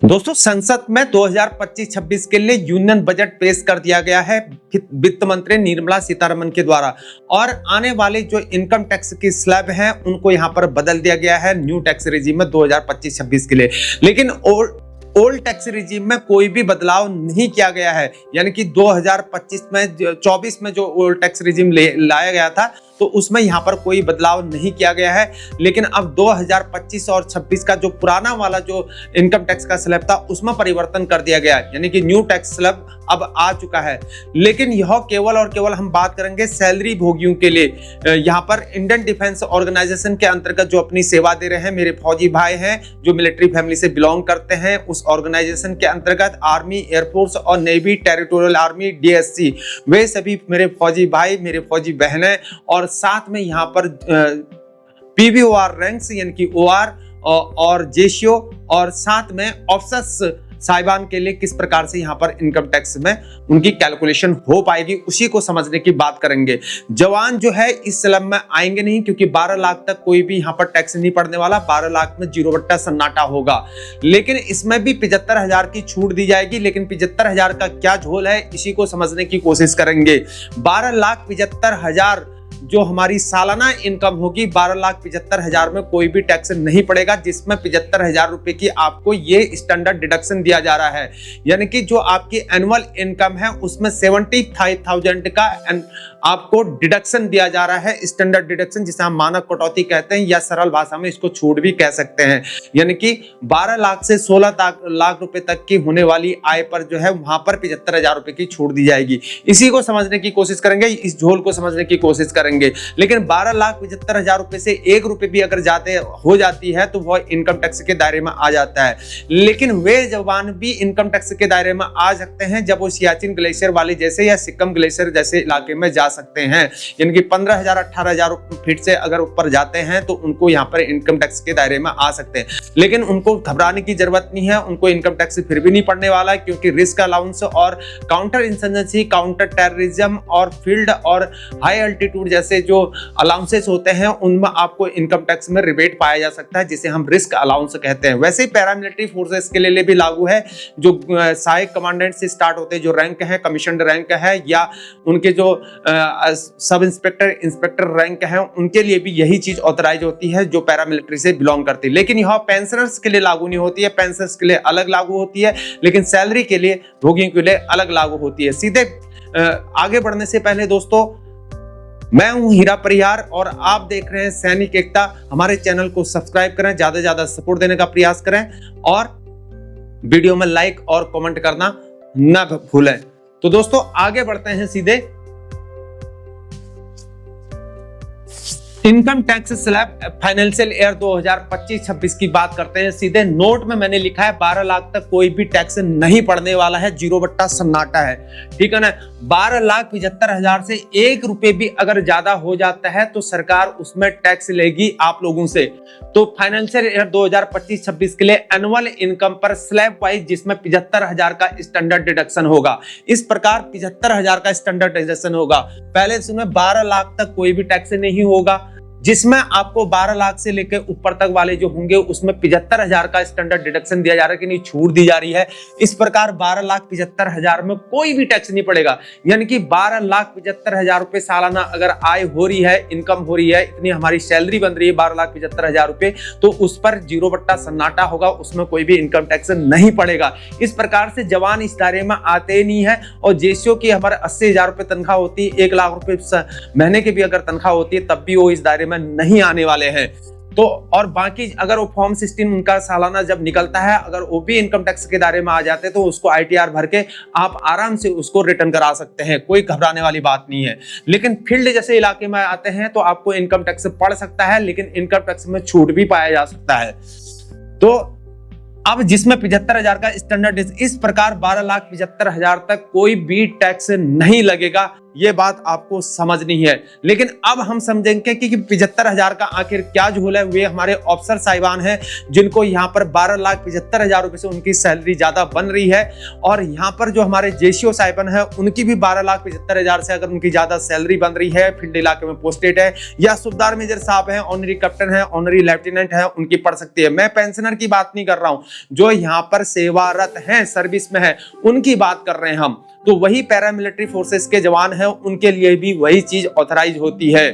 दोस्तों संसद में 2025-26 के लिए यूनियन बजट पेश कर दिया गया है वित्त मंत्री निर्मला सीतारमण के द्वारा। और आने वाले जो इनकम टैक्स की स्लैब है उनको यहां पर बदल दिया गया है न्यू टैक्स रेजिम में 2025-26 के लिए। लेकिन ओल्ड टैक्स रेजिम में कोई भी बदलाव नहीं किया गया है, यानी कि 2025 में 24 में जो ओल्ड टैक्स रेजिम लाया गया था तो उसमें यहाँ पर कोई बदलाव नहीं किया गया है। लेकिन अब 2025 और 26 का जो पुराना वाला जो इनकम टैक्स का स्लैब था उसमें परिवर्तन कर दिया गया है, यानी कि न्यू टैक्स स्लैब अब आ चुका है। लेकिन यह केवल और केवल हम बात करेंगे सैलरी भोगियों के लिए। यहाँ पर इंडियन डिफेंस ऑर्गेनाइजेशन के अंतर्गत जो अपनी सेवा दे रहे हैं मेरे फौजी भाई हैं जो मिलिट्री फैमिली से बिलोंग करते हैं, उस ऑर्गेनाइजेशन के अंतर्गत आर्मी, एयरफोर्स और नेवी, टेरिटोरियल आर्मी, डीएससी, वे सभी मेरे फौजी भाई, मेरे फौजी बहनें, और साथ में यहाँ पर पीवीओआर रैंक्स यानी कि ओआर और जेशियो, और साथ में ऑफिसर्स साहिबान के लिए किस प्रकार से यहाँ पर इनकम टैक्स में उनकी कैलकुलेशन हो पाएगी उसी को समझने की बात करेंगे। जवान जो है इस स्लैब में आएंगे नहीं, क्योंकि 12 लाख तक कोई भी यहाँ पर टैक्स नहीं पड़ने वाला। 12 लाख में जीरो बट्टा सन्नाटा होगा। लेकिन इसमें भी 75,000 की छूट दी जाएगी। लेकिन 75,000 का क्या झोल है इसी को समझने की कोशिश करेंगे। 12,75,000 जो हमारी सालाना इनकम होगी, 12,75,000 में कोई भी टैक्स नहीं पड़ेगा, जिसमें 75,000 रुपए की आपको ये स्टैंडर्ड डिडक्शन दिया जा रहा है। यानी कि जो आपकी एनुअल इनकम है उसमें 75,000 का आपको डिडक्शन दिया जा रहा है, स्टैंडर्ड डिडक्शन, जिसे हम मानक कटौती कहते हैं या सरल भाषा में इसको छूट भी कह सकते हैं। यानी कि 12 लाख से 16 लाख रुपए तक की होने वाली आय पर जो है वहां पर 75,000 रुपए की छूट दी जाएगी। इसी को समझने की कोशिश करेंगे, इस झोल को समझने की कोशिश करेंगे। लेकिन 12,75,000 रुपए से 1 रुपए भी अगर हो जाती है तो वह इनकम टैक्स के दायरे में आ जाता है। लेकिन वे जवान भी इनकम टैक्स के दायरे में आ सकते हैं जब वो सियाचिन ग्लेशियर वाले जैसे या सिक्किम ग्लेशियर जैसे इलाके में जा सकते हैं। यानी कि 15,000 18,000 फीट से अगर ऊपर जाते हैं तो उनको यहाँ पर इनकम टैक्स के दायरे में आ सकते हैं। लेकिन उनको घबराने की जरूरत नहीं है, उनको इनकम टैक्स फिर भी नहीं पड़ने वाला है, क्योंकि रिस्क अलाउंस और काउंटर इंसर्जेंसी, काउंटर टेररिज्म और फील्ड और हाई अल्टीट्यूड जैसे जो अलाउंसेस होते हैं उनमें आपको इनकम टैक्स में रिबेट पाया जा सकता है, जिसे हम रिस्क अलाउंस कहते हैं। वैसे ही पैरामिलिट्री फोर्सेस के लिए भी लागू है। जो सहायक कमांडेंट से स्टार्ट होते हैं जो रैंक है, कमीशनड रैंक है, या उनके जो सब इंस्पेक्टर, इंस्पेक्टर रैंक है, उनके लिए भी यही चीज ऑथराइज होती है जो पैरामिलिट्री से बिलोंग करती है। लेकिन यह पेंशनर्स के लिए लागू नहीं होती है, पेंशनर्स के लिए अलग लागू होती है, लेकिन सैलरी के लिए, भोगियों के लिए अलग लागू होती है। सीधे आगे बढ़ने से पहले दोस्तों, मैं हूं हीरा परिहार और आप देख रहे हैं सैनिक एकता। हमारे चैनल को सब्सक्राइब करें, ज्यादा से ज्यादा सपोर्ट देने का प्रयास करें और वीडियो में लाइक और कमेंट करना ना भूलें। तो दोस्तों आगे बढ़ते हैं सीधे income tax slab financial year 2025-26 की बात करते हैं। सीधे नोट में मैंने लिखा है 12 लाख तक कोई भी टैक्स नहीं पड़ने वाला है, जीरो बट्टा सन्नाटा है, ठीक है ना। 12,75,000 से 1 रुपए भी अगर ज्यादा हो जाता है तो सरकार उसमें टैक्स लेगी आप लोगों से। तो फाइनेंशियल ईयर 2025-26 के लिए एनुअल इनकम पर स्लैब वाइज जिसमें 75,000 का स्टैंडर्ड डिडक्शन होगा। इस प्रकार 75,000 का स्टैंडर्ड डिडक्शन होगा। पहले इसमें 12 लाख तक कोई भी टैक्स नहीं होगा, जिसमें आपको 12 लाख से लेकर ऊपर तक वाले जो होंगे उसमें 75,000 का स्टैंडर्ड डिडक्शन दिया जा रहा है कि नहीं, छूट दी जा रही है। इस प्रकार 12,75,000 में कोई भी टैक्स नहीं पड़ेगा। यानी कि 12,75,000 रुपए सालाना अगर आय हो रही है, इनकम हो रही है, इतनी हमारी सैलरी बन रही है 12,75,000 रुपए, तो उस पर जीरो बट्टा सन्नाटा होगा, उसमें कोई भी इनकम टैक्स नहीं पड़ेगा। इस प्रकार से जवान इस दायरे में आते ही नहीं है। और जेसीओ की हमारे 80,000 रुपए तनख्वाह होती है, 1 लाख रुपए महीने की भी अगर तनख्वाह होती है तब भी वो इस दायरे में नहीं आने वाले हैं। तो और बाकी अगर वो फॉर्म 16 उनका सालाना जब निकलता है, अगर वो भी इनकम टैक्स के दायरे में आ जाते हैं तो उसको आईटीआर भर के आप आराम से उसको रिटर्न करा सकते हैं, कोई घबराने वाली बात नहीं है। लेकिन फील्ड जैसे इलाके में आते हैं तो आपको इनकम टैक्स पड़ सकता है, लेकिन इनकम टैक्स में छूट भी पाया जा सकता है। तो अब जिसमें 75,000 का स्टैंडर्ड, इस प्रकार 12,75,000 तक कोई भी टैक्स नहीं लगेगा। ये बात आपको समझनी है। लेकिन अब हम समझेंगे कि 75,000 का आखिर क्या झोल है। वे हमारे अफसर साहिबान हैं जिनको यहाँ पर 12,75,000 रुपए से उनकी सैलरी ज्यादा बन रही है, और यहाँ पर जो हमारे जेसीओ साहिबान है उनकी भी 12,75,000 से अगर उनकी ज्यादा सैलरी बन रही है, फील्ड इलाके में पोस्टेड है, या सूबेदार मेजर साहब हैं, ऑनरी कैप्टन है, ऑनरी लेफ्टिनेंट है, उनकी पड़ सकती है। मैं पेंशनर की बात नहीं कर रहा हूं, जो यहाँ पर सेवारत हैं, सर्विस में है, उनकी बात कर रहे हैं हम। तो वही पैरामिलिट्री फोर्सेस के जवान हैं, उनके लिए भी वही चीज ऑथराइज होती है।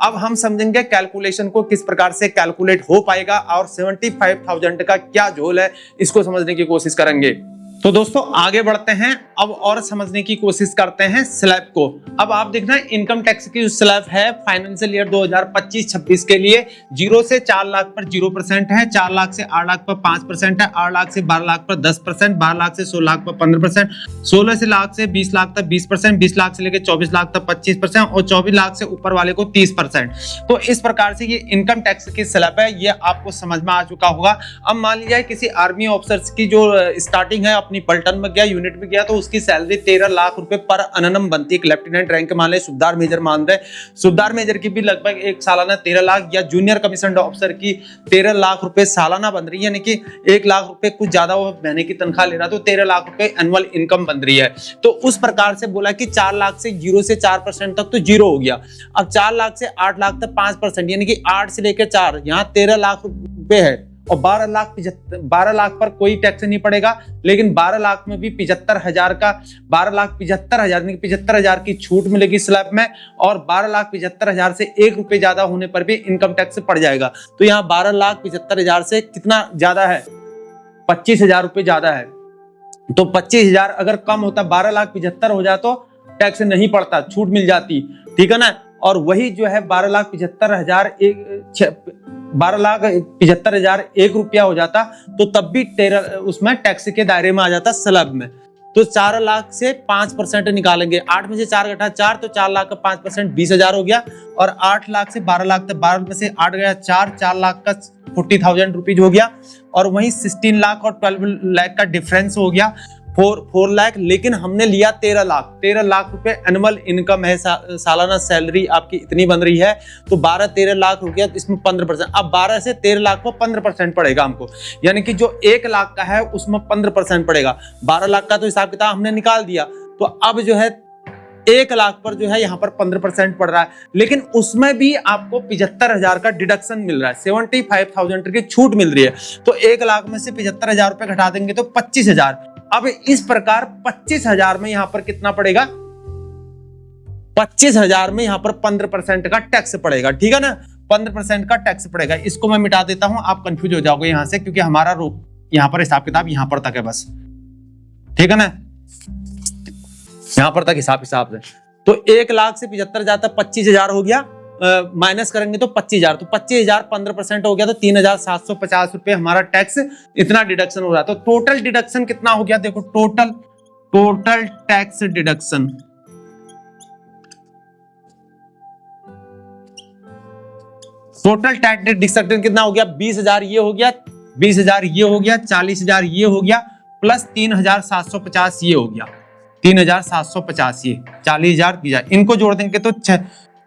अब हम समझेंगे कैलकुलेशन को किस प्रकार से कैलकुलेट हो पाएगा, और 75,000 का क्या झोल है इसको समझने की कोशिश करेंगे। तो दोस्तों आगे बढ़ते हैं, अब और समझने की कोशिश करते हैं स्लैब को। अब आप देखना इनकम टैक्स की जो स्लैब है फाइनेंशियल ईयर 2025-26 के लिए 0 से 4 लाख पर 0% है, 4 लाख से 8 लाख पर 5% है, 8 लाख से 12 लाख पर 10%, 12 लाख से 16 लाख पर 15%, 16 से लाख से 20 लाख तक 20%, 20 लाख से लेकर 24 लाख तक 25% और 24 लाख से ऊपर वाले को 30%। तो इस प्रकार से ये इनकम टैक्स की स्लैब है, ये आपको समझ में आ चुका होगा। अब मान लीजिए किसी आर्मी ऑफिसर्स की जो स्टार्टिंग है अपनी पलटन में गया, यूनिट में गया, तो उसकी सैलरी 13 लाख रुपए पर अननम बनती है। एक लेफ्टिनेंट रैंक मान ले, सूबेदार मेजर मान दे, सूबेदार मेजर की भी लगभग एक सालाना 13 लाख, या जूनियर कमीशन ऑफिसर की 13 लाख रुपए सालाना बन रही है, यानी कि 1 लाख रुपए कुछ ज्यादा वो महीने की तनख्वाह ले रहा, तो 13 लाख रुपए एनुअल इनकम बन रही है। तो उस प्रकार से बोला कि 4 लाख से 0 से 4% तक तो 0 हो गया। अब 4 लाख से 8 लाख तक 5%, यानी कि 8 से लेकर 4, यहाँ 13 लाख रुपए है, और 12 लाख पर कोई टैक्स नहीं पड़ेगा। लेकिन 12 लाख में भी 75,000 का 12,75,000 की छूट मिलेगी स्लैब में, और 12,75,000 से 1 रुपए ज्यादा होने पर भी इनकम टैक्स पड़ जाएगा। तो यहाँ 12,75,000 से कितना ज्यादा है, 25,000 रुपए ज्यादा है। तो 25,000 अगर कम होता, 12,75,000 हो जाए तो टैक्स नहीं पड़ता, छूट मिल जाती, ठीक है ना। और वही जो है 12,75,000 12,75,000 1 रुपया हो जाता, तो तब भी उसमें टैक्स के दायरे में आ जाता स्लैब में। तो 4 लाख से 5% निकालेंगे, 8 में से 4 घटा 4, तो 4 लाख का 5% 20,000 हो गया, और 8 लाख से 12 लाख तक 12 में से 8 गया 4 लाख का 40,000 रुपीज हो गया, और वहीं 16 लाख और 12 लाख का डिफरेंस हो गया 4 लाख। लेकिन हमने लिया 13 लाख रुपए एनुअल इनकम है, सालाना सैलरी आपकी इतनी बन रही है, तो 12-13 लाख हो गया, तो इसमें 15%। अब 12 से 13 लाख को 15% पड़ेगा हमको, यानी कि जो 1 लाख का है उसमें 15% पड़ेगा। 12 लाख का तो हिसाब किताब हमने निकाल दिया, तो अब जो है 1 लाख पर जो है यहाँ पर 15% पड़ रहा है, लेकिन उसमें भी आपको 75,000 का डिडक्शन मिल रहा है, 75,000 की छूट मिल रही है। तो 1 लाख में से 75,000 रुपए घटा देंगे तो 25,000। अब इस प्रकार 25,000 में यहां पर कितना पड़ेगा, 25,000 में यहां पर 15% का टैक्स पड़ेगा, ठीक है ना, 15% का टैक्स पड़ेगा। इसको मैं मिटा देता हूं, आप कंफ्यूज हो जाओगे यहां से, क्योंकि हमारा यहां पर हिसाब किताब यहां पर तक है बस, ठीक है ना, यहां पर तक हिसाब से। तो 1 लाख से 75 जाता 25,000 हो गया, माइनस करेंगे तो 25,000, तो 25,000 15% हो गया, तो 3,750 रुपए हमारा टैक्स इतना डिडक्शन हो रहा है। तो टोटल डिडक्शन कितना हो गया, देखो total tax deduction, total tax deduction कितना हो गया, 20,000 ये हो गया, 20,000 ये हो गया, 40,000 ये हो गया, प्लस 3,750 ये हो गया, 3,750 ये 40,000 इनको जोड़ देंगे तो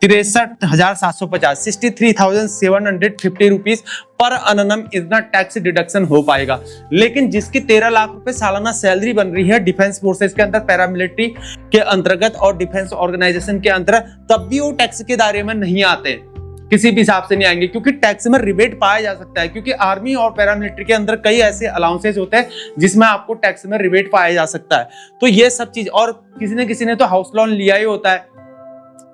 63,750 63,750 रुपीज पर अननम इतना टैक्स डिडक्शन हो पाएगा। लेकिन जिसकी 13 लाख रुपए सालाना सैलरी बन रही है डिफेंस फोर्सेस के अंदर, पैरामिलिट्री के अंतर्गत और डिफेंस ऑर्गेनाइजेशन के अंतर्गत, तब भी वो टैक्स के दायरे में नहीं आते, किसी भी हिसाब से नहीं आएंगे, क्योंकि टैक्स में रिबेट पाया जा सकता है। क्योंकि आर्मी और पैरामिलिट्री के अंदर कई ऐसे अलाउंसेस होते हैं जिसमें आपको टैक्स में रिबेट पाया जा सकता है। तो ये सब चीज, और किसी ने तो हाउस लोन लिया ही होता है,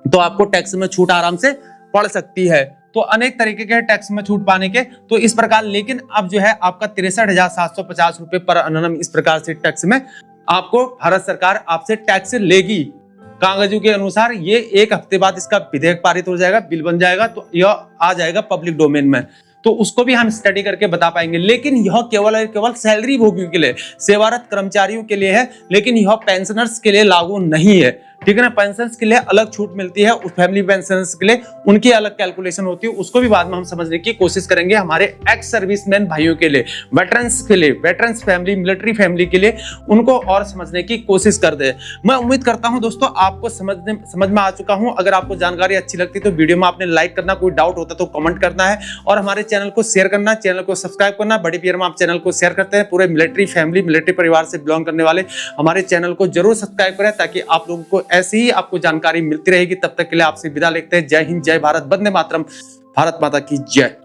तो आपको टैक्स में छूट आराम से पड़ सकती है। तो अनेक तरीके के टैक्स में छूट पाने के, तो इस प्रकार। लेकिन अब जो है आपका 63,750 रुपए पर अननम इस प्रकार से टैक्स में आपको भारत सरकार आपसे टैक्स लेगी। कागजों के अनुसार ये 1 हफ्ते बाद इसका विधेयक पारित हो जाएगा, बिल बन जाएगा, तो यह आ जाएगा पब्लिक डोमेन में, तो उसको भी हम स्टडी करके बता पाएंगे। लेकिन यह केवल सैलरी भोगियों के लिए, सेवारत कर्मचारियों के लिए है, लेकिन यह पेंशनर्स के लिए लागू नहीं है, ठीक है ना। पेंशन के लिए अलग छूट मिलती है, उस फैमिली पेंशन के लिए उनकी अलग कैलकुलेशन होती है, उसको भी बाद में हम समझने की कोशिश करेंगे। हमारे एक्स सर्विसमैन भाइयों के लिए, वेटरन्स के लिए, वेटरन्स फैमिली, मिलिट्री फैमिली के लिए उनको और समझने की कोशिश कर दे। मैं उम्मीद करता हूं दोस्तों आपको समझ में आ चुका हूं। अगर आपको जानकारी अच्छी लगती तो वीडियो में आपने लाइक करना, कोई डाउट होता तो कमेंट करना है और हमारे चैनल को शेयर करना, चैनल को सब्सक्राइब करना। बड़ी पियर में आप चैनल को शेयर करते हैं, पूरे मिलिट्री फैमिली, मिलिट्री परिवार से बिलोंग करने वाले हमारे चैनल को जरूर सब्सक्राइब करें ताकि आप लोगों को ऐसी ही आपको जानकारी मिलती रहेगी। तब तक के लिए आपसे विदा लेते हैं। जय हिंद, जय भारत, वंदे मातरम, भारत माता की जय।